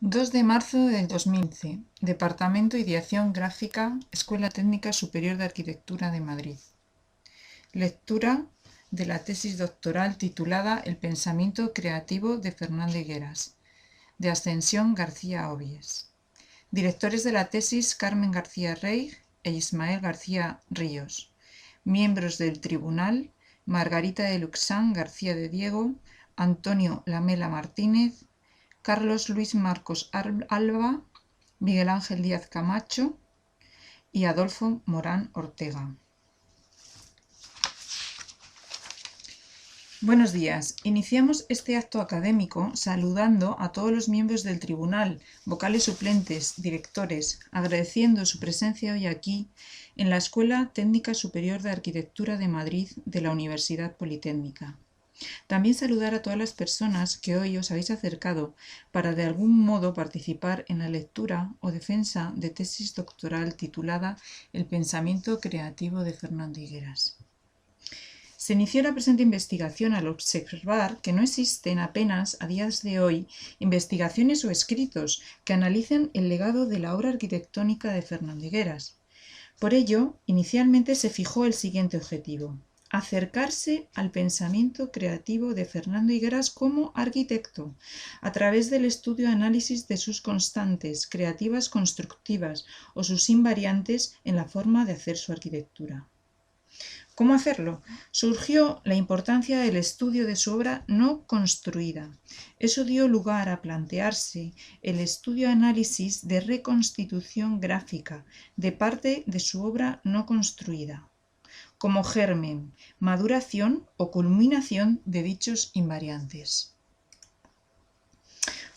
2 de marzo del 2015. Departamento Ideación Gráfica, Escuela Técnica Superior de Arquitectura de Madrid. Lectura de la tesis doctoral titulada El pensamiento creativo de Fernando Higueras, de Ascensión García Obies. Directores de la tesis: Carmen García Rey e Ismael García Ríos. Miembros del tribunal: Margarita de Luxán García de Diego, Antonio Lamela Martínez, Carlos Luis Marcos Alba, Miguel Ángel Díaz Camacho y Adolfo Morán Ortega. Buenos días. Iniciamos este acto académico saludando a todos los miembros del tribunal, vocales suplentes, directores, agradeciendo su presencia hoy aquí en la Escuela Técnica Superior de Arquitectura de Madrid de la Universidad Politécnica. También saludar a todas las personas que hoy os habéis acercado para de algún modo participar en la lectura o defensa de tesis doctoral titulada El pensamiento creativo de Fernando Higueras. Se inició la presente investigación al observar que no existen apenas a días de hoy investigaciones o escritos que analicen el legado de la obra arquitectónica de Fernando Higueras. Por ello, inicialmente se fijó el siguiente objetivo: acercarse al pensamiento creativo de Fernando Higueras como arquitecto, a través del estudio-análisis de sus constantes creativas constructivas o sus invariantes en la forma de hacer su arquitectura. ¿Cómo hacerlo? Surgió la importancia del estudio de su obra no construida. Eso dio lugar a plantearse el estudio-análisis de reconstitución gráfica de parte de su obra no construida, como germen, maduración o culminación de dichos invariantes.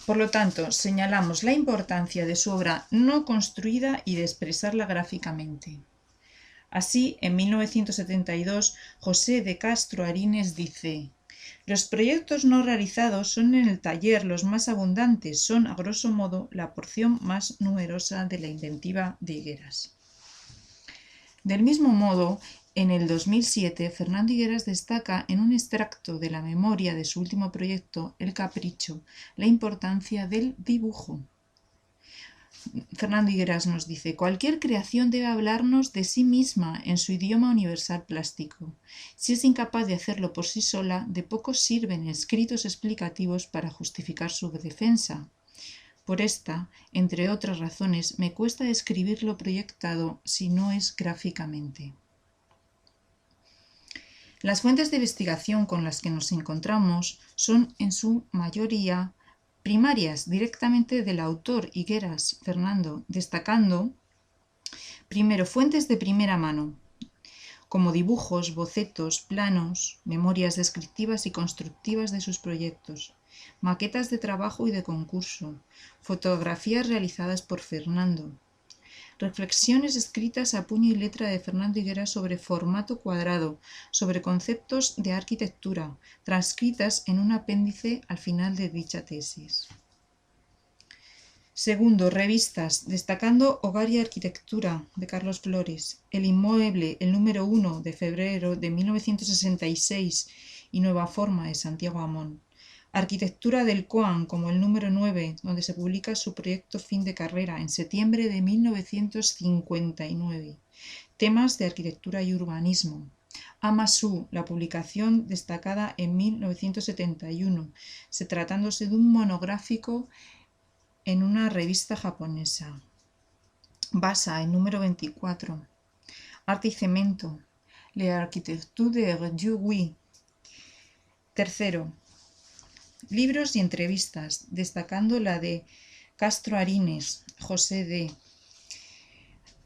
Por lo tanto, señalamos la importancia de su obra no construida y de expresarla gráficamente. Así, en 1972, José de Castro Arines dice: los proyectos no realizados son en el taller los más abundantes, son, a grosso modo, la porción más numerosa de la inventiva de Higueras. Del mismo modo, en el 2007, Fernando Higueras destaca en un extracto de la memoria de su último proyecto, El Capricho, la importancia del dibujo. Fernando Higueras nos dice: cualquier creación debe hablarnos de sí misma en su idioma universal plástico. Si es incapaz de hacerlo por sí sola, de poco sirven escritos explicativos para justificar su defensa. Por esta, entre otras razones, me cuesta describir lo proyectado si no es gráficamente. Las fuentes de investigación con las que nos encontramos son en su mayoría primarias, directamente del autor Higueras Fernando, destacando primero fuentes de primera mano, como dibujos, bocetos, planos, memorias descriptivas y constructivas de sus proyectos, maquetas de trabajo y de concurso, fotografías realizadas por Fernando, reflexiones escritas a puño y letra de Fernando Higueras sobre formato cuadrado, sobre conceptos de arquitectura, transcritas en un apéndice al final de dicha tesis. Segundo, revistas, destacando Hogar y Arquitectura, de Carlos Flores, El Inmueble, el número 1, de febrero de 1966, y Nueva Forma, de Santiago Amón. Arquitectura del COAN, como el número 9, donde se publica su proyecto fin de carrera, en septiembre de 1959. Temas de arquitectura y urbanismo. Amasu, la publicación destacada en 1971, se tratándose de un monográfico en una revista japonesa. Basa, el número 24. Arte y cemento, L'Architecture de Dieu Oui. Tercero, libros y entrevistas, destacando la de Castro Arines, José D.,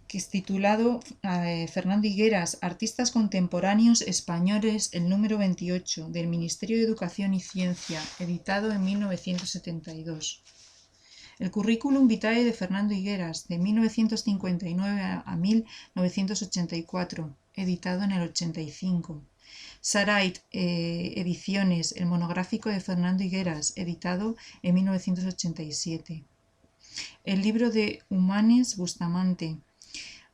que es titulado Fernando Higueras, Artistas Contemporáneos Españoles, el número 28, del Ministerio de Educación y Ciencia, editado en 1972. El Curriculum Vitae de Fernando Higueras, de 1959 a 1984, editado en el 85. Sarait Ediciones, el monográfico de Fernando Higueras, editado en 1987. El libro de Humanes Bustamante,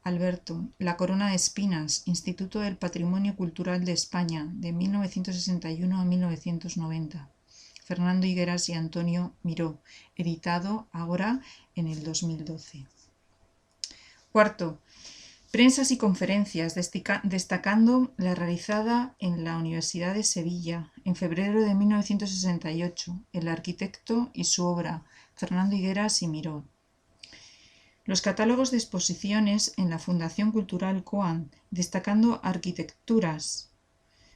Alberto, La corona de espinas, Instituto del Patrimonio Cultural de España, de 1961 a 1990. Fernando Higueras y Antonio Miró, editado ahora en el 2012. Cuarto, prensas y conferencias, destacando la realizada en la Universidad de Sevilla en febrero de 1968, El arquitecto y su obra, Fernando Higueras y Miró. Los catálogos de exposiciones en la Fundación Cultural Koan, destacando arquitecturas,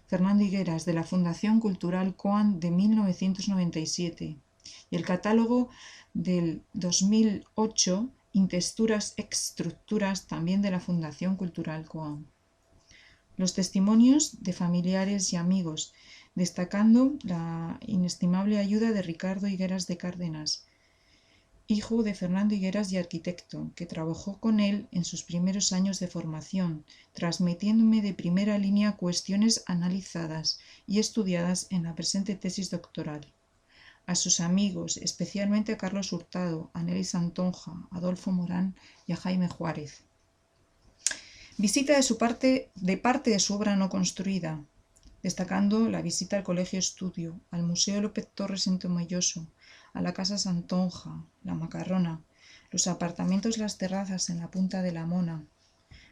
Fernando Higueras, de la Fundación Cultural Koan de 1997, y el catálogo del 2008, Intexturas, Estructuras, también de la Fundación Cultural Koan. Los testimonios de familiares y amigos, destacando la inestimable ayuda de Ricardo Higueras de Cárdenas, hijo de Fernando Higueras y arquitecto, que trabajó con él en sus primeros años de formación, transmitiéndome de primera línea cuestiones analizadas y estudiadas en la presente tesis doctoral. A sus amigos, especialmente a Carlos Hurtado, a Nelly Santonja, a Adolfo Morán y a Jaime Juárez. Visita de parte de su obra no construida, destacando la visita al Colegio Estudio, al Museo López Torres en Tomelloso, a la Casa Santonja, la Macarrona, los apartamentos, las terrazas en la Punta de la Mona,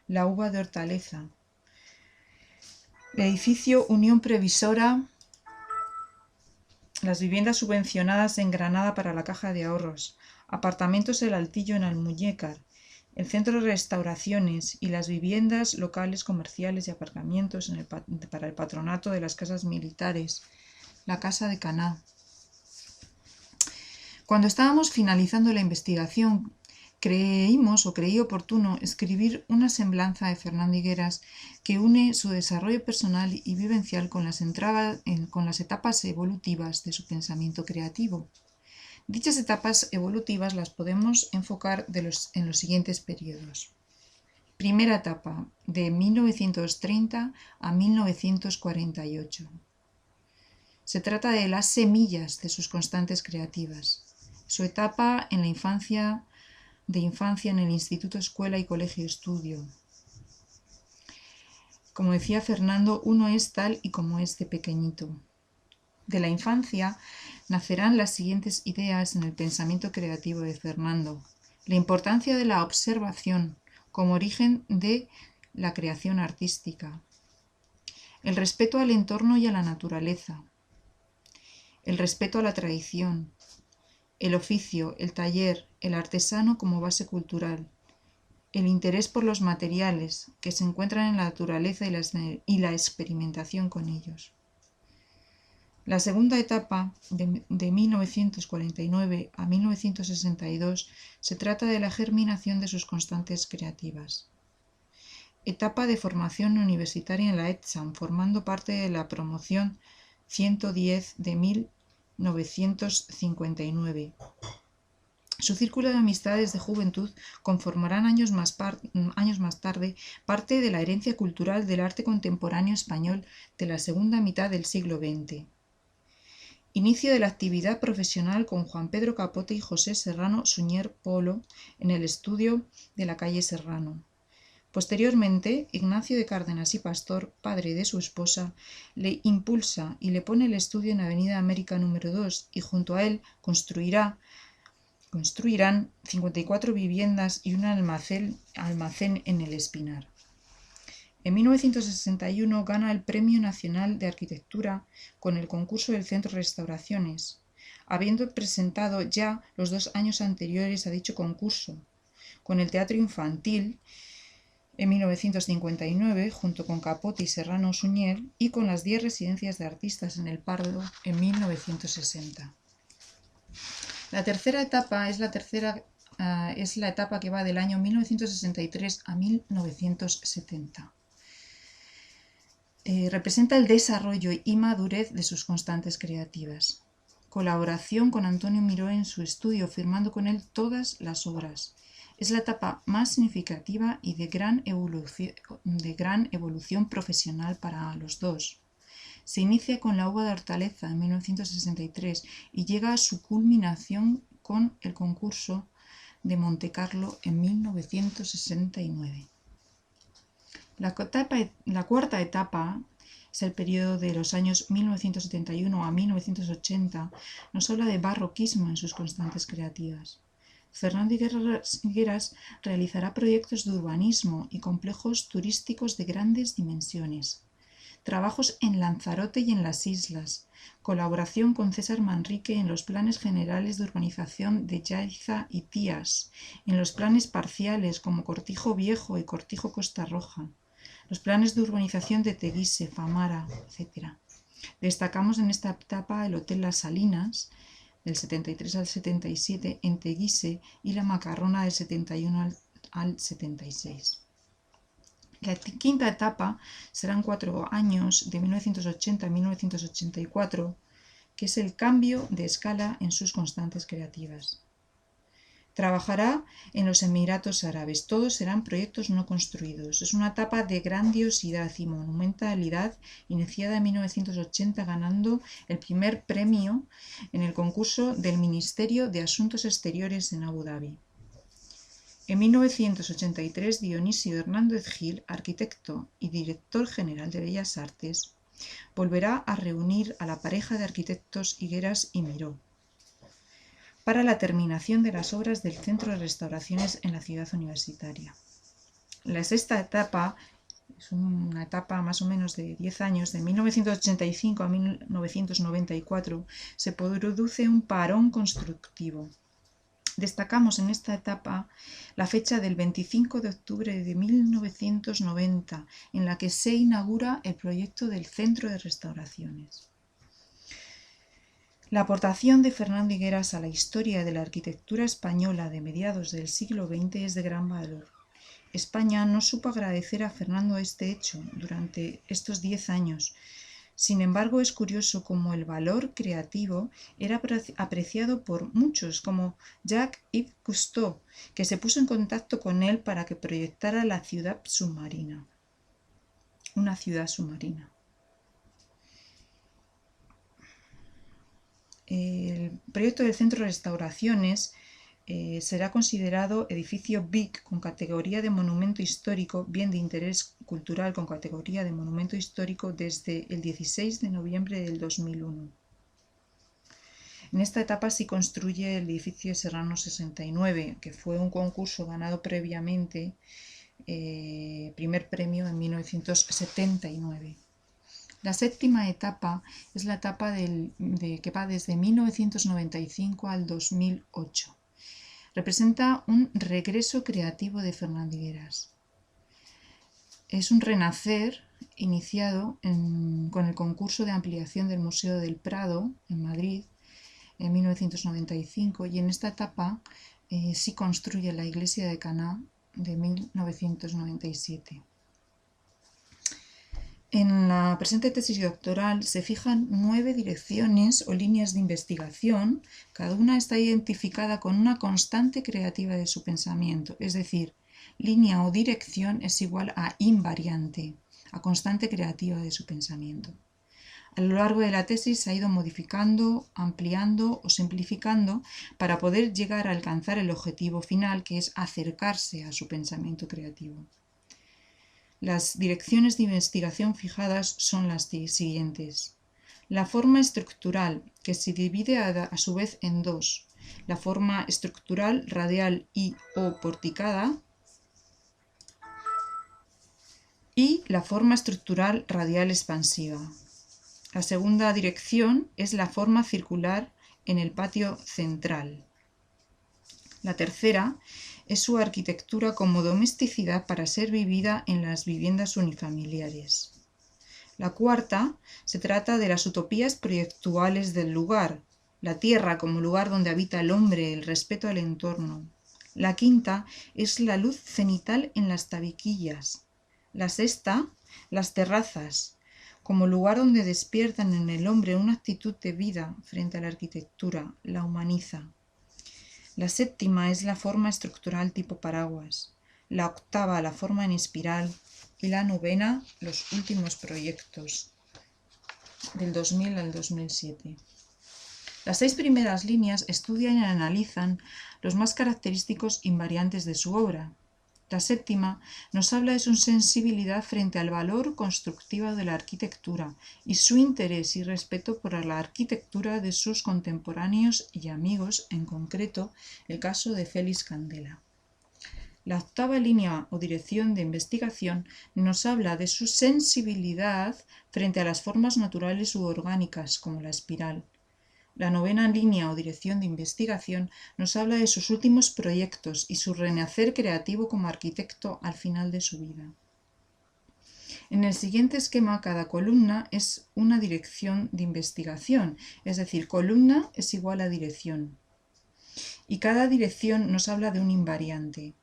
la Uva de Hortaleza, el edificio Unión Previsora, las viviendas subvencionadas en Granada para la Caja de Ahorros, apartamentos El Altillo en Almuñécar, el centro de restauraciones y las viviendas locales comerciales y aparcamientos para el patronato de las casas militares, la Casa de Caná. Cuando estábamos finalizando la investigación, creí oportuno escribir una semblanza de Fernando Higueras que une su desarrollo personal y vivencial con las etapas evolutivas de su pensamiento creativo. Dichas etapas evolutivas las podemos enfocar en los siguientes periodos. Primera etapa, de 1930 a 1948. Se trata de las semillas de sus constantes creativas. Su etapa en la infancia en el Instituto Escuela y Colegio Estudio. Como decía Fernando, uno es tal y como es de pequeñito. De la infancia nacerán las siguientes ideas en el pensamiento creativo de Fernando. La importancia de la observación como origen de la creación artística. El respeto al entorno y a la naturaleza. El respeto a la tradición. El oficio, el taller, el artesano como base cultural. El interés por los materiales que se encuentran en la naturaleza y la experimentación con ellos. La segunda etapa, de 1949 a 1962, se trata de la germinación de sus constantes creativas. Etapa de formación universitaria en la ETSAM, formando parte de la promoción 110 de 1959. Su círculo de amistades de juventud conformarán años más tarde parte de la herencia cultural del arte contemporáneo español de la segunda mitad del siglo XX. Inicio de la actividad profesional con Juan Pedro Capote y José Serrano Suñer Polo en el estudio de la calle Serrano. Posteriormente, Ignacio de Cárdenas y Pastor, padre de su esposa, le impulsa y le pone el estudio en Avenida América número 2 y junto a él construirán 54 viviendas y un almacén en el Espinar. En 1961 gana el Premio Nacional de Arquitectura con el concurso del Centro Restauraciones, habiendo presentado ya los 2 años anteriores a dicho concurso, con el Teatro Infantil en 1959, junto con Capote y Serrano Suñer, y con las 10 residencias de artistas en el Pardo en 1960. La tercera etapa es la etapa que va del año 1963 a 1970. Representa el desarrollo y madurez de sus constantes creativas. Colaboración con Antonio Miró en su estudio, firmando con él todas las obras. Es la etapa más significativa y de gran evolución profesional para los dos. Se inicia con la Uva de Hortaleza en 1963 y llega a su culminación con el concurso de Montecarlo en 1969. La cuarta etapa es el periodo de los años 1971 a 1980, nos habla de barroquismo en sus constantes creativas. Fernando Higueras realizará proyectos de urbanismo y complejos turísticos de grandes dimensiones, trabajos en Lanzarote y en las islas, colaboración con César Manrique en los planes generales de urbanización de Yaiza y Tías, en los planes parciales como Cortijo Viejo y Cortijo Costa Roja, los planes de urbanización de Teguise, Famara, etc. Destacamos en esta etapa el Hotel Las Salinas, del 73 al 77 en Teguise, y la Macarrona del 71 al 76. La quinta etapa serán 4 años, de 1980 a 1984, que es el cambio de escala en sus constantes creativas. Trabajará en los Emiratos Árabes. Todos serán proyectos no construidos. Es una etapa de grandiosidad y monumentalidad, iniciada en 1980 ganando el primer premio en el concurso del Ministerio de Asuntos Exteriores en Abu Dhabi. En 1983, Dionisio Hernández Gil, arquitecto y director general de Bellas Artes, volverá a reunir a la pareja de arquitectos Higueras y Miró para la terminación de las obras del Centro de Restauraciones en la ciudad universitaria. La sexta etapa es una etapa más o menos de 10 años, de 1985 a 1994, se produce un parón constructivo. Destacamos en esta etapa la fecha del 25 de octubre de 1990, en la que se inaugura el proyecto del Centro de Restauraciones. La aportación de Fernando Higueras a la historia de la arquitectura española de mediados del siglo XX es de gran valor. España no supo agradecer a Fernando este hecho durante estos 10 años. Sin embargo, es curioso cómo el valor creativo era apreciado por muchos, como Jacques-Yves Cousteau, que se puso en contacto con él para que proyectara la ciudad submarina. Una ciudad submarina. El proyecto del Centro de Restauraciones será considerado edificio BIC con categoría de monumento histórico, bien de interés cultural con categoría de monumento histórico desde el 16 de noviembre del 2001. En esta etapa se construye el edificio Serrano 69, que fue un concurso ganado previamente, primer premio en 1979. La séptima etapa es la etapa que va desde 1995 al 2008. Representa un regreso creativo de Fernando Higueras. Es un renacer iniciado con el concurso de ampliación del Museo del Prado en Madrid en 1995, y en esta etapa sí construye la iglesia de Caná de 1997. En la presente tesis doctoral se fijan 9 direcciones o líneas de investigación. Cada una está identificada con una constante creativa de su pensamiento, es decir, línea o dirección es igual a invariante, a constante creativa de su pensamiento. A lo largo de la tesis se ha ido modificando, ampliando o simplificando para poder llegar a alcanzar el objetivo final, que es acercarse a su pensamiento creativo. Las direcciones de investigación fijadas son las siguientes. La forma estructural, que se divide a su vez en dos. La forma estructural radial y o porticada y la forma estructural radial expansiva. La segunda dirección es la forma circular en el patio central. La tercera es su arquitectura como domesticidad para ser vivida en las viviendas unifamiliares. La cuarta se trata de las utopías proyectuales del lugar, la tierra como lugar donde habita el hombre, el respeto al entorno. La quinta es la luz cenital en las tabiquillas. La sexta, las terrazas, como lugar donde despiertan en el hombre una actitud de vida frente a la arquitectura, la humaniza. La séptima es la forma estructural tipo paraguas, la octava la forma en espiral y la novena los últimos proyectos del 2000 al 2007. Las 6 primeras líneas estudian y analizan los más característicos invariantes de su obra. La séptima nos habla de su sensibilidad frente al valor constructivo de la arquitectura y su interés y respeto por la arquitectura de sus contemporáneos y amigos, en concreto el caso de Félix Candela. La octava línea o dirección de investigación nos habla de su sensibilidad frente a las formas naturales u orgánicas, como la espiral. La novena línea o dirección de investigación nos habla de sus últimos proyectos y su renacer creativo como arquitecto al final de su vida. En el siguiente esquema, cada columna es una dirección de investigación, es decir, columna es igual a dirección. Y cada dirección nos habla de un invariante.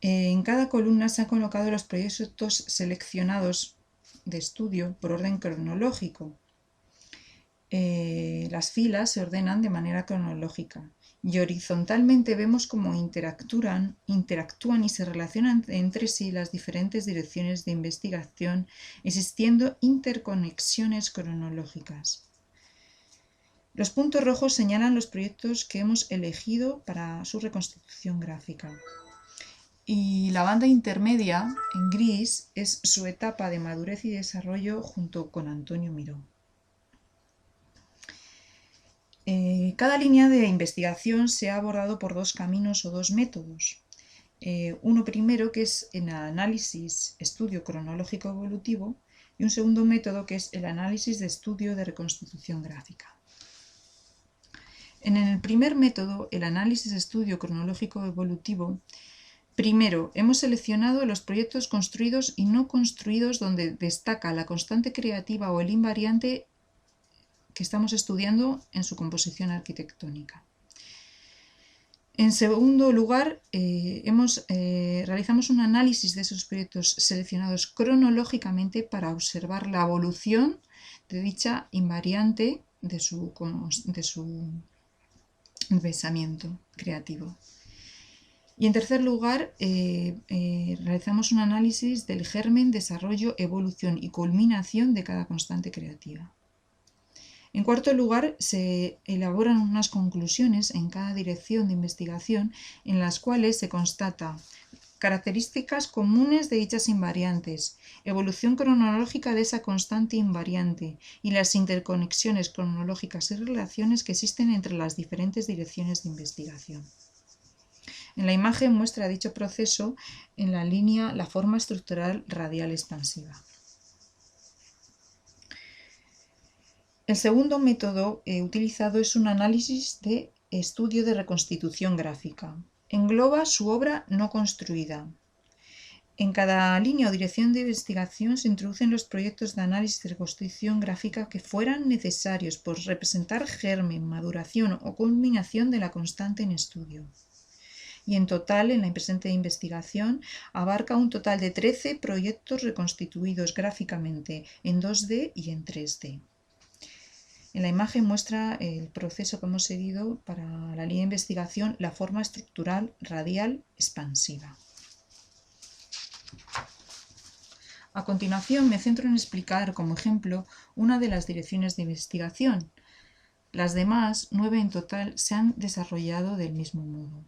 En cada columna se han colocado los proyectos seleccionados de estudio por orden cronológico. Las filas se ordenan de manera cronológica y horizontalmente vemos cómo interactúan y se relacionan entre sí las diferentes direcciones de investigación, existiendo interconexiones cronológicas. Los puntos rojos señalan los proyectos que hemos elegido para su reconstitución gráfica. Y la banda intermedia, en gris, es su etapa de madurez y desarrollo junto con Antonio Miró. Cada línea de investigación se ha abordado por dos caminos o dos métodos. Uno primero, que es el análisis estudio cronológico evolutivo, y un segundo método, que es el análisis de estudio de reconstitución gráfica. En el primer método, el análisis de estudio cronológico evolutivo, primero, hemos seleccionado los proyectos construidos y no construidos donde destaca la constante creativa o el invariante que estamos estudiando en su composición arquitectónica. En segundo lugar, realizamos un análisis de esos proyectos seleccionados cronológicamente para observar la evolución de dicha invariante de su pensamiento creativo. Y en tercer lugar, realizamos un análisis del germen, desarrollo, evolución y culminación de cada constante creativa. En cuarto lugar, se elaboran unas conclusiones en cada dirección de investigación en las cuales se constata características comunes de dichas invariantes, evolución cronológica de esa constante invariante y las interconexiones cronológicas y relaciones que existen entre las diferentes direcciones de investigación. En la imagen muestra dicho proceso en la línea la forma estructural radial expansiva. El segundo método utilizado es un análisis de estudio de reconstitución gráfica. Engloba su obra no construida. En cada línea o dirección de investigación se introducen los proyectos de análisis de reconstitución gráfica que fueran necesarios por representar germen, maduración o culminación de la constante en estudio. Y en total, en la presente investigación, abarca un total de 13 proyectos reconstituidos gráficamente en 2D y en 3D. En la imagen muestra el proceso que hemos seguido para la línea de investigación, la forma estructural radial expansiva. A continuación me centro en explicar como ejemplo una de las direcciones de investigación. Las demás, 9 en total, se han desarrollado del mismo modo.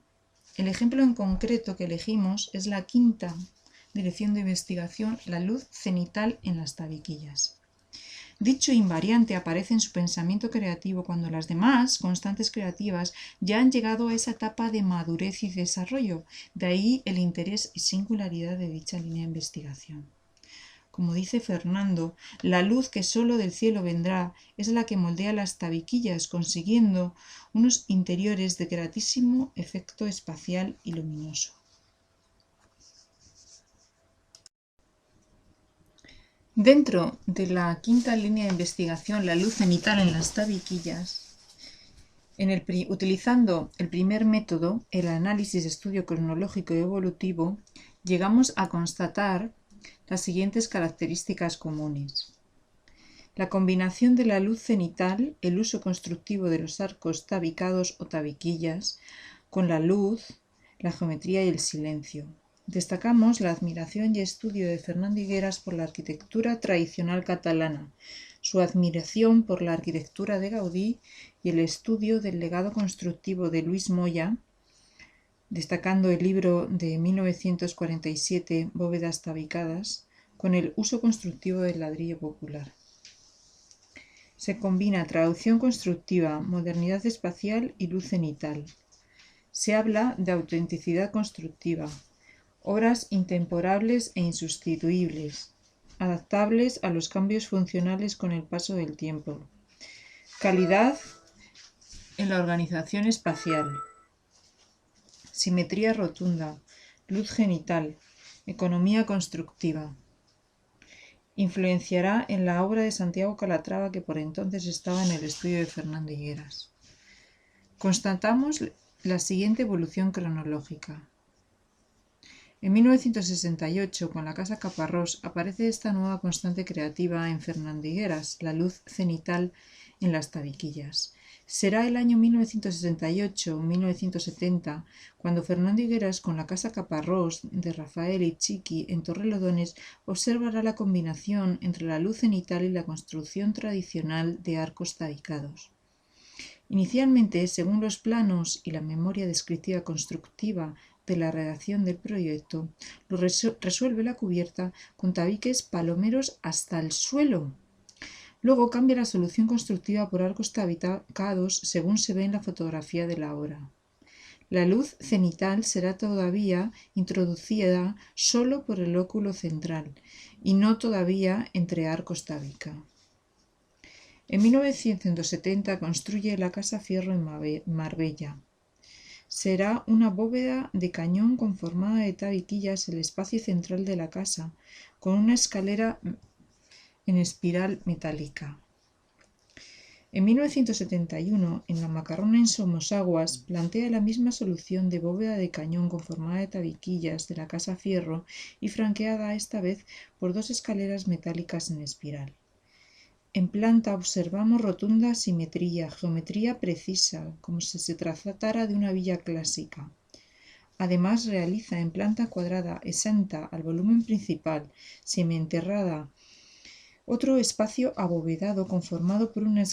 El ejemplo en concreto que elegimos es la quinta dirección de investigación, la luz cenital en las tabiquillas. Dicho invariante aparece en su pensamiento creativo cuando las demás constantes creativas ya han llegado a esa etapa de madurez y desarrollo, de ahí el interés y singularidad de dicha línea de investigación. Como dice Fernando, la luz que solo del cielo vendrá es la que moldea las tabiquillas, consiguiendo unos interiores de gratísimo efecto espacial y luminoso. Dentro de la quinta línea de investigación, la luz cenital en las tabiquillas, utilizando el primer método, el análisis de estudio cronológico y evolutivo, llegamos a constatar las siguientes características comunes. La combinación de la luz cenital, el uso constructivo de los arcos tabicados o tabiquillas, con la luz, la geometría y el silencio. Destacamos la admiración y estudio de Fernando Higueras por la arquitectura tradicional catalana, su admiración por la arquitectura de Gaudí y el estudio del legado constructivo de Luis Moya destacando el libro de 1947, Bóvedas tabicadas, con el uso constructivo del ladrillo popular. Se combina traducción constructiva, modernidad espacial y luz cenital. Se habla de autenticidad constructiva, obras intemporables e insustituibles, adaptables a los cambios funcionales con el paso del tiempo. Calidad en la organización espacial. Simetría rotunda, luz cenital, economía constructiva. Influenciará en la obra de Santiago Calatrava, que por entonces estaba en el estudio de Fernando Higueras. Constatamos la siguiente evolución cronológica. En 1968, con la Casa Caparrós, aparece esta nueva constante creativa en Fernando Higueras, la luz cenital en las tabiquillas. Será el año 1968-1970 cuando Fernando Higueras, con la Casa Caparrós de Rafael y Chiqui en Torrelodones, observará la combinación entre la luz cenital y la construcción tradicional de arcos tabicados. Inicialmente, según los planos y la memoria descriptiva constructiva de la redacción del proyecto, lo resuelve la cubierta con tabiques palomeros hasta el suelo. Luego cambia la solución constructiva por arcos tabicados según se ve en la fotografía de la obra. La luz cenital será todavía introducida solo por el óculo central y no todavía entre arcos tabica. En 1970 construye la Casa Fierro en Marbella. Será una bóveda de cañón conformada de tabiquillas el espacio central de la casa, con una escalera en espiral metálica. En 1971, en la Macarrona en Somosaguas, plantea la misma solución de bóveda de cañón conformada de tabiquillas de la Casa Fierro y franqueada esta vez por dos escaleras metálicas en espiral. En planta observamos rotunda simetría, geometría precisa, como si se tratara de una villa clásica. Además realiza en planta cuadrada exenta al volumen principal, semienterrada, otro espacio abovedado conformado por una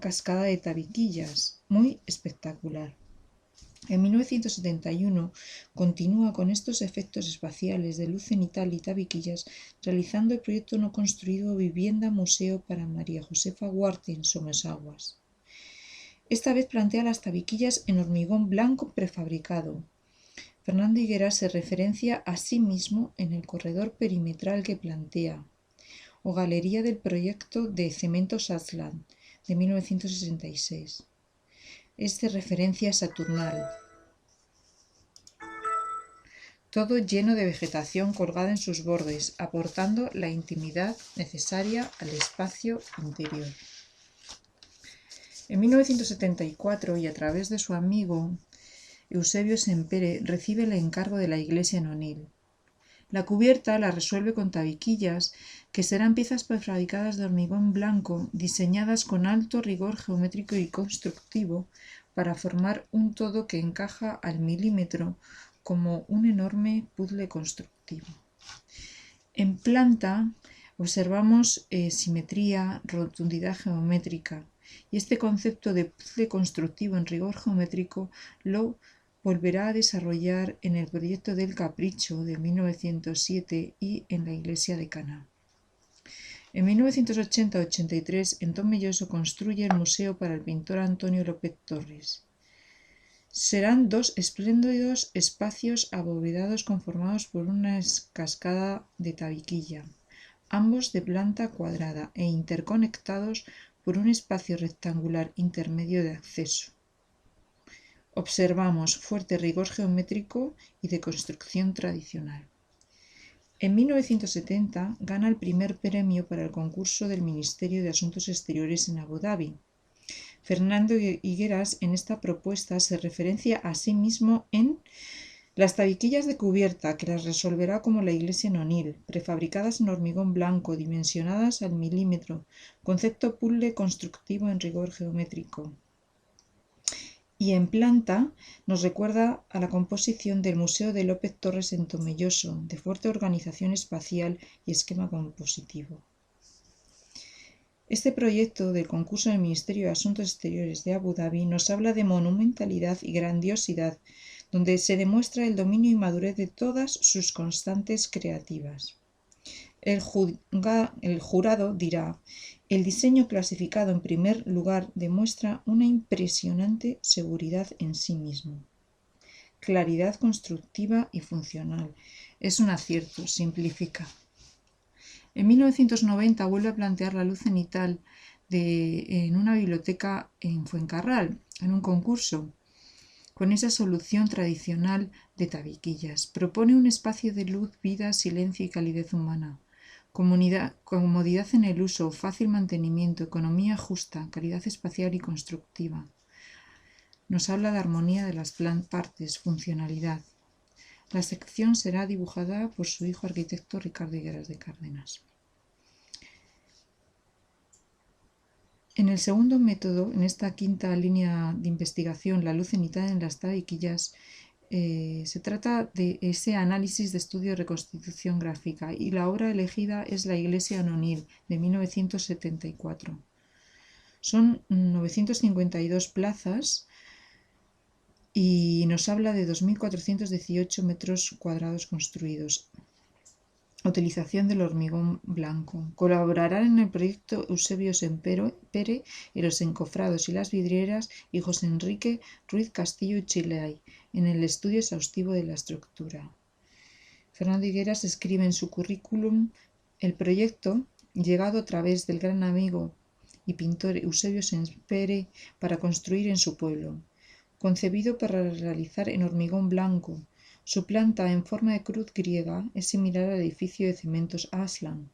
cascada de tabiquillas, muy espectacular. En 1971 continúa con estos efectos espaciales de luz cenital y tabiquillas, realizando el proyecto no construido Vivienda Museo para María Josefa Huarte en Somosaguas. Esta vez plantea las tabiquillas en hormigón blanco prefabricado. Fernando Higueras se referencia a sí mismo en el corredor perimetral que plantea, o galería del proyecto de Cementos Atlant de 1966. Es de referencia saturnal. Todo lleno de vegetación colgada en sus bordes, aportando la intimidad necesaria al espacio interior. En 1974, y a través de su amigo Eusebio Sempere, recibe el encargo de la iglesia en Onil. La cubierta la resuelve con tabiquillas, que serán piezas prefabricadas de hormigón blanco, diseñadas con alto rigor geométrico y constructivo, para formar un todo que encaja al milímetro como un enorme puzzle constructivo. En planta observamos simetría, rotundidad geométrica, y este concepto de puzzle constructivo en rigor geométrico lo volverá a desarrollar en el proyecto del Capricho de 1907 y en la iglesia de Caná. En 1980-83, en Tomelloso construye el museo para el pintor Antonio López Torres. Serán dos espléndidos espacios abovedados conformados por una cascada de tabiquilla, ambos de planta cuadrada e interconectados por un espacio rectangular intermedio de acceso. Observamos fuerte rigor geométrico y de construcción tradicional. En 1970 gana el primer premio para el concurso del Ministerio de Asuntos Exteriores en Abu Dhabi. Fernando Higueras en esta propuesta se referencia a sí mismo en las tabiquillas de cubierta, que las resolverá como la iglesia en Onil, prefabricadas en hormigón blanco, dimensionadas al milímetro, concepto puzzle constructivo en rigor geométrico. Y en planta nos recuerda a la composición del Museo de López Torres en Tomelloso, de fuerte organización espacial y esquema compositivo. Este proyecto del concurso del Ministerio de Asuntos Exteriores de Abu Dhabi nos habla de monumentalidad y grandiosidad, donde se demuestra el dominio y madurez de todas sus constantes creativas. El jurado dirá: el diseño clasificado en primer lugar demuestra una impresionante seguridad en sí mismo, claridad constructiva y funcional. Es un acierto, simplifica. En 1990 vuelve a plantear la luz cenital en una biblioteca en Fuencarral, en un concurso, con esa solución tradicional de tabiquillas. Propone un espacio de luz, vida, silencio y calidez humana. Comodidad en el uso, fácil mantenimiento, economía justa, calidad espacial y constructiva. Nos habla de armonía de las partes, funcionalidad. La sección será dibujada por su hijo arquitecto Ricardo Higueras de Cárdenas. En el segundo método, en esta quinta línea de investigación, la luz cenital en las tabiquillas, se trata de ese análisis de estudio de reconstitución gráfica y la obra elegida es La iglesia en Onil, de 1974. Son 952 plazas y nos habla de 2.418 metros cuadrados construidos. Utilización del hormigón blanco. Colaborarán en el proyecto Eusebio Sempere y los encofrados y las vidrieras y José Enrique Ruiz Castillo y Chilay en el estudio exhaustivo de la estructura. Fernando Higueras escribe en su currículum: el proyecto, llegado a través del gran amigo y pintor Eusebio Sempere para construir en su pueblo, concebido para realizar en hormigón blanco. Su planta, en forma de cruz griega, es similar al edificio de cementos Aslan.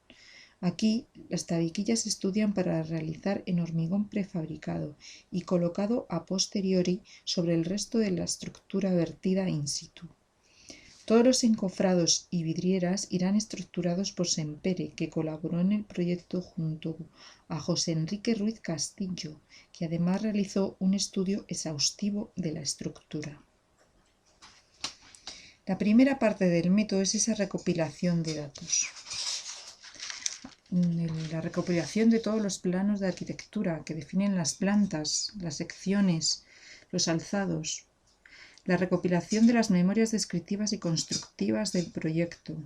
Aquí, las tabiquillas se estudian para realizar en hormigón prefabricado y colocado a posteriori sobre el resto de la estructura vertida in situ. Todos los encofrados y vidrieras irán estructurados por Sempere, que colaboró en el proyecto junto a José Enrique Ruiz Castillo, que además realizó un estudio exhaustivo de la estructura. La primera parte del método es esa recopilación de datos. La recopilación de todos los planos de arquitectura que definen las plantas, las secciones, los alzados. La recopilación de las memorias descriptivas y constructivas del proyecto.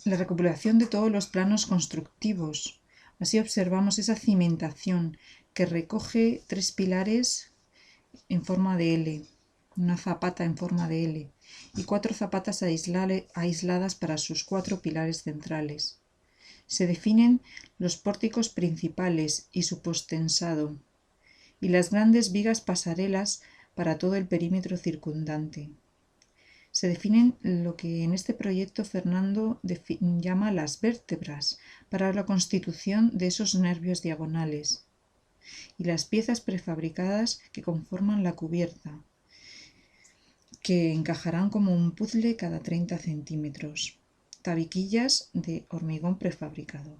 La recopilación de todos los planos constructivos. Así observamos esa cimentación que recoge 3 pilares en forma de L, una zapata en forma de L y 4 zapatas aisladas para sus 4 pilares centrales. Se definen los pórticos principales y su postensado y las grandes vigas pasarelas para todo el perímetro circundante. Se definen lo que en este proyecto Fernando llama las vértebras para la constitución de esos nervios diagonales y las piezas prefabricadas que conforman la cubierta, que encajarán como un puzzle cada 30 centímetros. Tabiquillas de hormigón prefabricado.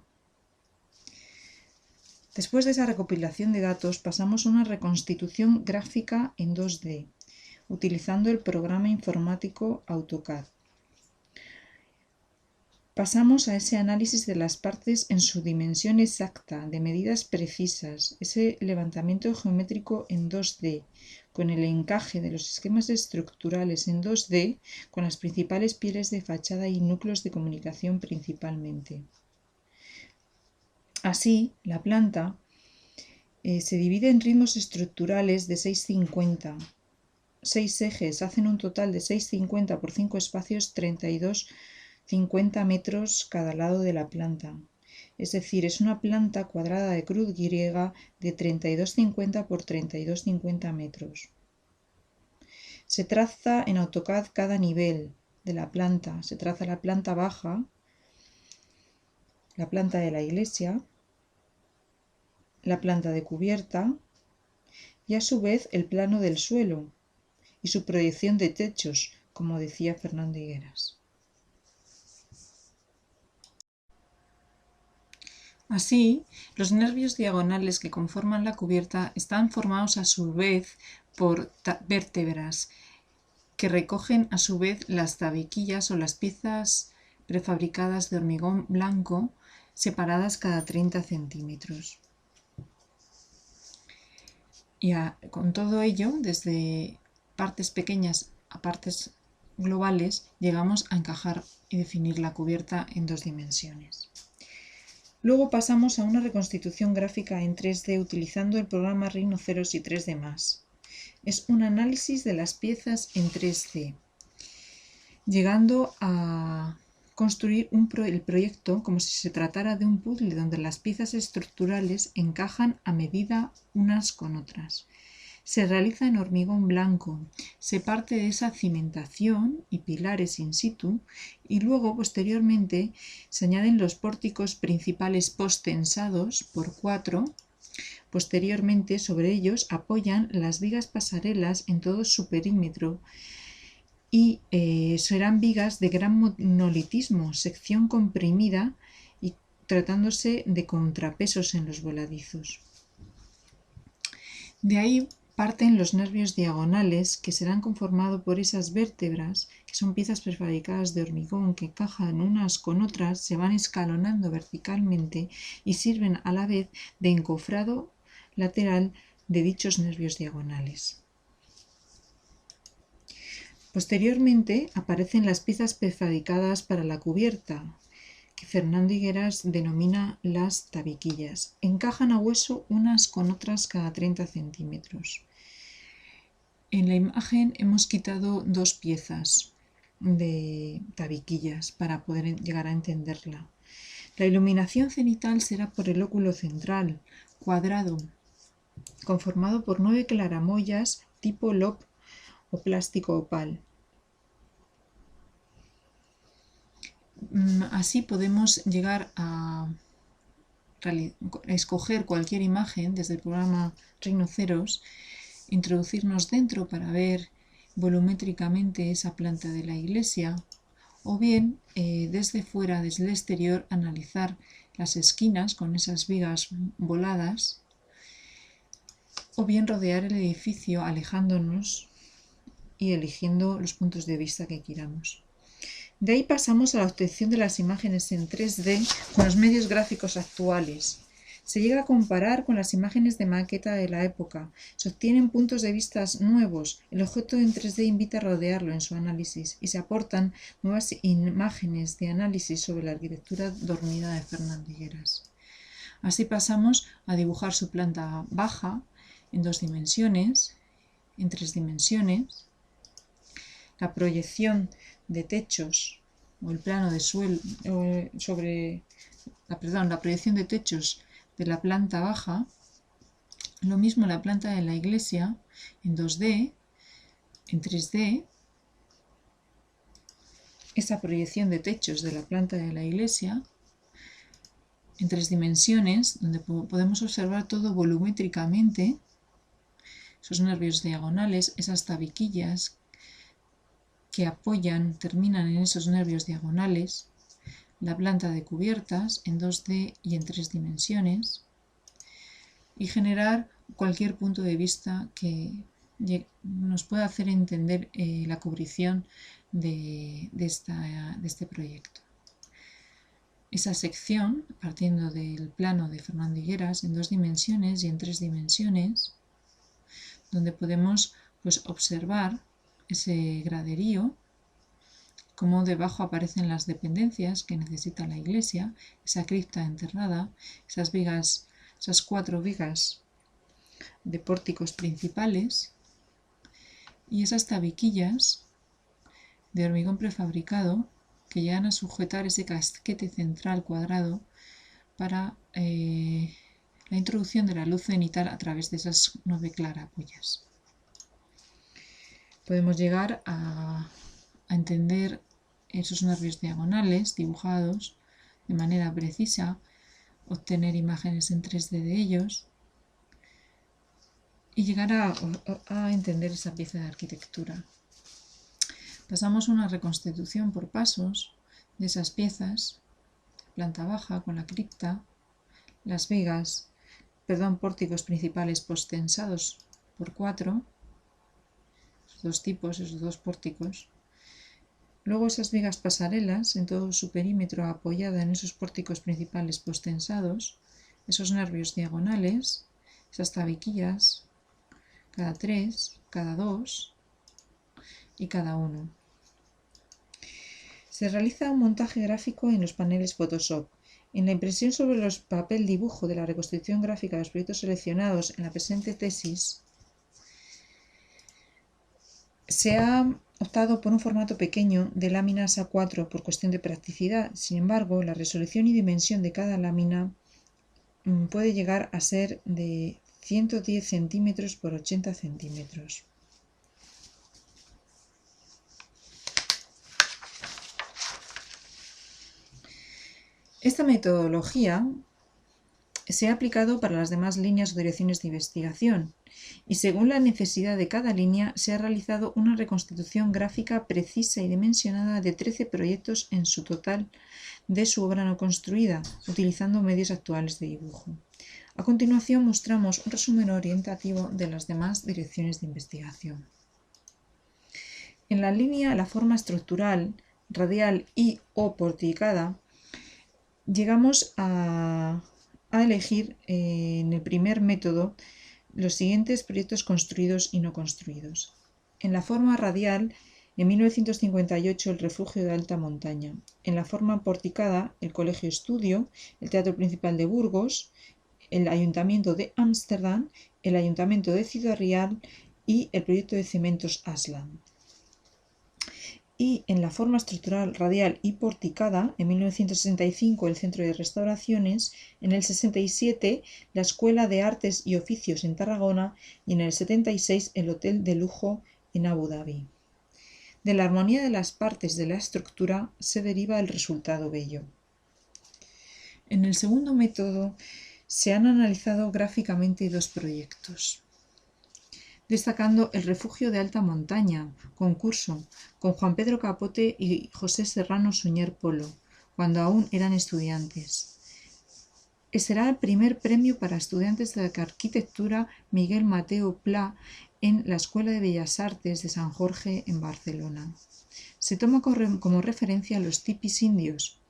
Después de esa recopilación de datos, pasamos a una reconstitución gráfica en 2D, utilizando el programa informático AutoCAD. Pasamos a ese análisis de las partes en su dimensión exacta, de medidas precisas, ese levantamiento geométrico en 2D, con el encaje de los esquemas estructurales en 2D, con las principales pieles de fachada y núcleos de comunicación principalmente. Así, la planta se divide en ritmos estructurales de 650. 6 ejes hacen un total de 650 por 5 espacios, 32,50 metros cada lado de la planta. Es decir, es una planta cuadrada de cruz griega de 32,50 por 32,50 metros. Se traza en AutoCAD cada nivel de la planta. Se traza la planta baja, la planta de la iglesia, la planta de cubierta y a su vez el plano del suelo y su proyección de techos, como decía Fernando Higueras. Así, los nervios diagonales que conforman la cubierta están formados a su vez por vértebras que recogen a su vez las tabiquillas o las piezas prefabricadas de hormigón blanco separadas cada 30 centímetros. Y con todo ello, desde partes pequeñas a partes globales, llegamos a encajar y definir la cubierta en 2 dimensiones. Luego pasamos a una reconstitución gráfica en 3D utilizando el programa Rhinoceros y 3D+. Es un análisis de las piezas en 3D, llegando a construir el proyecto como si se tratara de un puzzle donde las piezas estructurales encajan a medida unas con otras. Se realiza en hormigón blanco, se parte de esa cimentación y pilares in situ y luego posteriormente se añaden los pórticos principales post-tensados por 4. Posteriormente sobre ellos apoyan las vigas pasarelas en todo su perímetro y serán vigas de gran monolitismo, sección comprimida y tratándose de contrapesos en los voladizos. De ahí parten los nervios diagonales que serán conformados por esas vértebras, que son piezas prefabricadas de hormigón que encajan unas con otras, se van escalonando verticalmente y sirven a la vez de encofrado lateral de dichos nervios diagonales. Posteriormente aparecen las piezas prefabricadas para la cubierta, que Fernando Higueras denomina las tabiquillas. Encajan a hueso unas con otras cada 30 centímetros. En la imagen hemos quitado 2 piezas de tabiquillas para poder llegar a entenderla. La iluminación cenital será por el óculo central, cuadrado, conformado por 9 claramoyas tipo LOP o plástico opal. Así podemos llegar a escoger cualquier imagen desde el programa Rhinoceros, introducirnos dentro para ver volumétricamente esa planta de la iglesia, o bien desde fuera, desde el exterior, analizar las esquinas con esas vigas voladas, o bien rodear el edificio alejándonos y eligiendo los puntos de vista que queramos. De ahí pasamos a la obtención de las imágenes en 3D con los medios gráficos actuales. Se llega a comparar con las imágenes de maqueta de la época. Se obtienen puntos de vista nuevos. El objeto en 3D invita a rodearlo en su análisis y se aportan nuevas imágenes de análisis sobre la arquitectura dormida de Fernando Higueras. Así pasamos a dibujar su planta baja en 2 dimensiones, en 3 dimensiones, la proyección de techos o el plano de suelo la proyección de techos de la planta baja, lo mismo la planta de la iglesia en 2D, en 3D, esa proyección de techos de la planta de la iglesia en 3 dimensiones, donde podemos observar todo volumétricamente, esos nervios diagonales, esas tabiquillas que apoyan, terminan en esos nervios diagonales, la planta de cubiertas en 2D y en 3 dimensiones, y generar cualquier punto de vista que nos pueda hacer entender la cubrición de este proyecto. Esa sección, partiendo del plano de Fernando Higueras en 2 dimensiones y en 3 dimensiones, donde podemos observar ese graderío, cómo debajo aparecen las dependencias que necesita la iglesia, esa cripta enterrada, esas vigas, esas 4 vigas de pórticos principales y esas tabiquillas de hormigón prefabricado que llegan a sujetar ese casquete central cuadrado para la introducción de la luz cenital a través de esas 9 claraboyas. Podemos llegar a entender esos nervios diagonales dibujados de manera precisa, obtener imágenes en 3D de ellos y llegar a entender esa pieza de arquitectura. Pasamos a una reconstitución por pasos de esas piezas, planta baja con la cripta, las vigas, pórticos principales postensados por 4, esos 2 tipos, esos 2 pórticos, Luego esas vigas pasarelas en todo su perímetro apoyada en esos pórticos principales postensados, esos nervios diagonales, esas tabiquillas, cada 3, cada 2 y cada 1. Se realiza un montaje gráfico en los paneles Photoshop. En la impresión sobre el papel dibujo de la reconstrucción gráfica de los proyectos seleccionados en la presente tesis, se ha optado por un formato pequeño de láminas A4 por cuestión de practicidad. Sin embargo, la resolución y dimensión de cada lámina puede llegar a ser de 110 centímetros por 80 centímetros. Esta metodología se ha aplicado para las demás líneas o direcciones de investigación y según la necesidad de cada línea se ha realizado una reconstitución gráfica precisa y dimensionada de 13 proyectos en su total de su obra no construida, utilizando medios actuales de dibujo. A continuación mostramos un resumen orientativo de las demás direcciones de investigación. En la línea la forma estructural, radial y o porticada, llegamos a elegir en el primer método los siguientes proyectos construidos y no construidos. En la forma radial, en 1958 el Refugio de Alta Montaña. En la forma porticada, el Colegio Estudio, el Teatro Principal de Burgos, el Ayuntamiento de Ámsterdam, el Ayuntamiento de Ciudad Real y el proyecto de cementos Aslan. Y en la forma estructural radial y porticada, en 1965 el Centro de Restauraciones, en el 67 la Escuela de Artes y Oficios en Tarragona y en el 76 el Hotel de Lujo en Abu Dhabi. De la armonía de las partes de la estructura se deriva el resultado bello. En el segundo método se han analizado gráficamente dos proyectos, destacando el Refugio de Alta Montaña, concurso, con Juan Pedro Capote y José Serrano Suñer Polo, cuando aún eran estudiantes. Será el primer premio para estudiantes de arquitectura Miguel Mateo Pla en la Escuela de Bellas Artes de San Jorge en Barcelona. Se toma como referencia los tipis indios.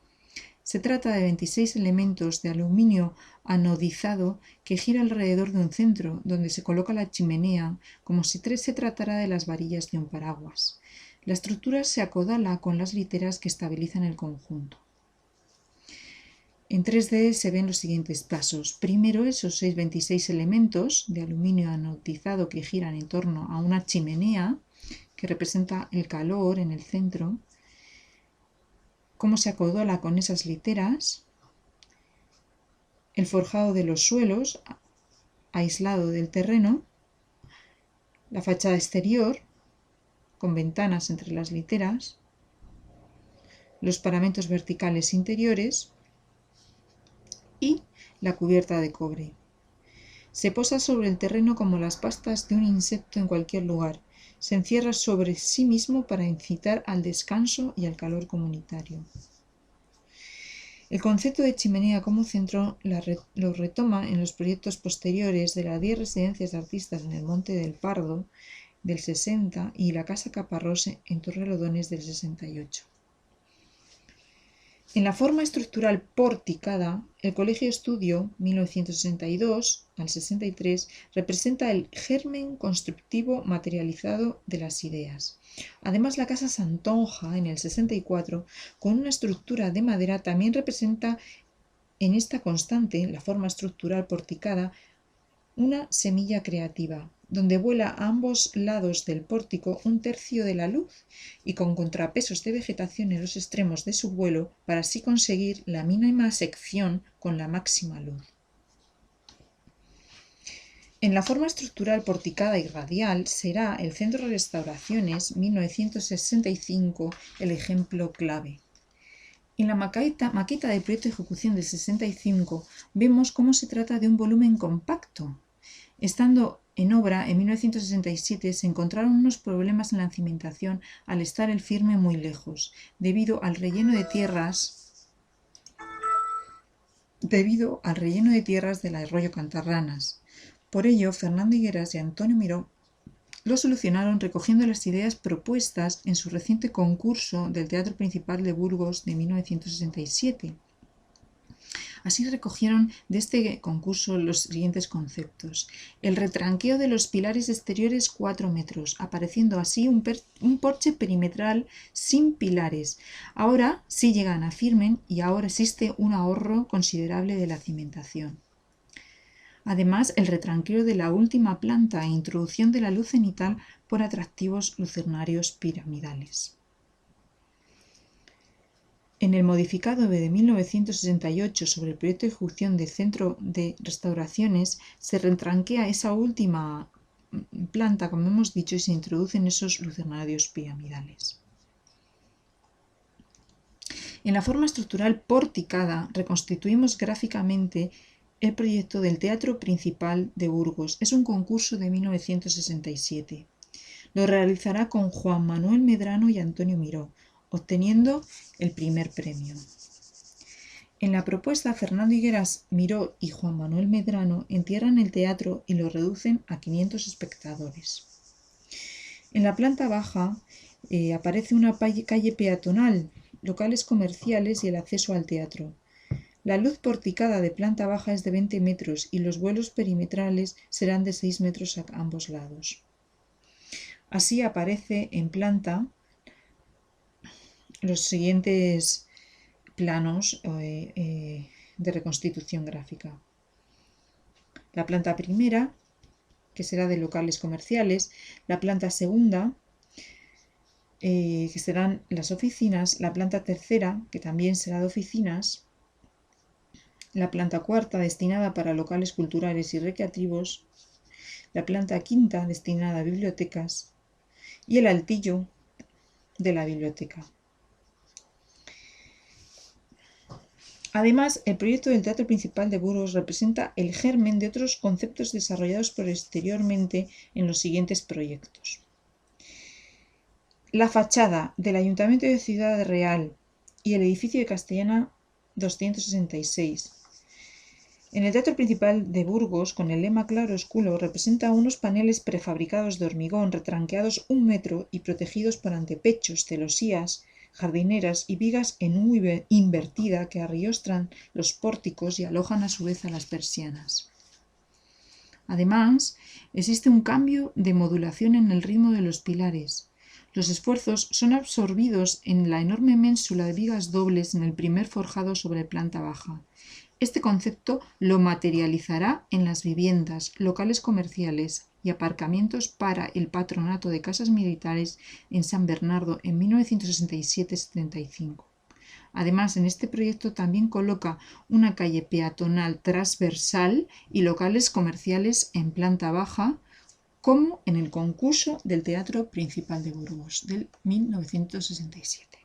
Se trata de 26 elementos de aluminio anodizado que gira alrededor de un centro, donde se coloca la chimenea, como si se tratara de las varillas de un paraguas. La estructura se acodala con las literas que estabilizan el conjunto. En 3D se ven los siguientes pasos. Primero, esos 26 elementos de aluminio anodizado que giran en torno a una chimenea, que representa el calor en el centro. Cómo se acodola con esas literas, el forjado de los suelos aislado del terreno, la fachada exterior con ventanas entre las literas, los paramentos verticales interiores y la cubierta de cobre. Se posa sobre el terreno como las pastas de un insecto en cualquier lugar. Se encierra sobre sí mismo para incitar al descanso y al calor comunitario. El concepto de chimenea como centro lo retoma en los proyectos posteriores de las 10 residencias de artistas en el Monte del Pardo del 60 y la Casa Caparrós en Torrelodones del 68. En la forma estructural porticada, el Colegio Estudio 1962 al 63 representa el germen constructivo materializado de las ideas. Además, la Casa Santonja en el 64, con una estructura de madera, también representa en esta constante, la forma estructural porticada, una semilla creativa, donde vuela a ambos lados del pórtico un tercio de la luz y con contrapesos de vegetación en los extremos de su vuelo para así conseguir la mínima sección con la máxima luz. En la forma estructural porticada y radial será el Centro de Restauraciones 1965 el ejemplo clave. En la maqueta de proyecto de ejecución del 65 vemos cómo se trata de un volumen compacto. Estando en obra en 1967 se encontraron unos problemas en la cimentación al estar el firme muy lejos, debido al relleno de tierras del arroyo Cantarranas. Por ello, Fernando Higueras y Antonio Miró lo solucionaron recogiendo las ideas propuestas en su reciente concurso del Teatro Principal de Burgos de 1967. Así recogieron de este concurso los siguientes conceptos: el retranqueo de los pilares exteriores 4 metros, apareciendo así un porche perimetral sin pilares. Ahora sí llegan a firmen y ahora existe un ahorro considerable de la cimentación. Además, el retranqueo de la última planta e introducción de la luz cenital por atractivos lucernarios piramidales. En el modificado de 1968 sobre el proyecto de ejecución del Centro de Restauraciones se retranquea esa última planta, como hemos dicho, y se introducen esos lucernarios piramidales. En la forma estructural porticada reconstituimos gráficamente el proyecto del Teatro Principal de Burgos. Es un concurso de 1967. Lo realizará con Juan Manuel Medrano y Antonio Miró, obteniendo el primer premio. En la propuesta, Fernando Higueras Miró y Juan Manuel Medrano entierran el teatro y lo reducen a 500 espectadores. En la planta baja aparece una calle peatonal, locales comerciales y el acceso al teatro. La luz porticada de planta baja es de 20 metros y los vuelos perimetrales serán de 6 metros a ambos lados. Así aparece en planta los siguientes planos de reconstitución gráfica. La planta primera, que será de locales comerciales, la planta segunda, que serán las oficinas, la planta tercera, que también será de oficinas, la planta cuarta, destinada para locales culturales y recreativos, la planta quinta, destinada a bibliotecas, y el altillo de la biblioteca. Además, el proyecto del Teatro Principal de Burgos representa el germen de otros conceptos desarrollados posteriormente en los siguientes proyectos. La fachada del Ayuntamiento de Ciudad Real y el edificio de Castellana 266. En el Teatro Principal de Burgos, con el lema claro oscuro, representa unos paneles prefabricados de hormigón retranqueados 1 metro y protegidos por antepechos, celosías, jardineras y vigas en U invertida que arriostran los pórticos y alojan a su vez a las persianas. Además, existe un cambio de modulación en el ritmo de los pilares. Los esfuerzos son absorbidos en la enorme ménsula de vigas dobles en el primer forjado sobre planta baja. Este concepto lo materializará en las viviendas, locales comerciales y aparcamientos para el Patronato de Casas Militares en San Bernardo en 1967-75. Además, en este proyecto también coloca una calle peatonal transversal y locales comerciales en planta baja, como en el concurso del Teatro Principal de Burgos del 1967.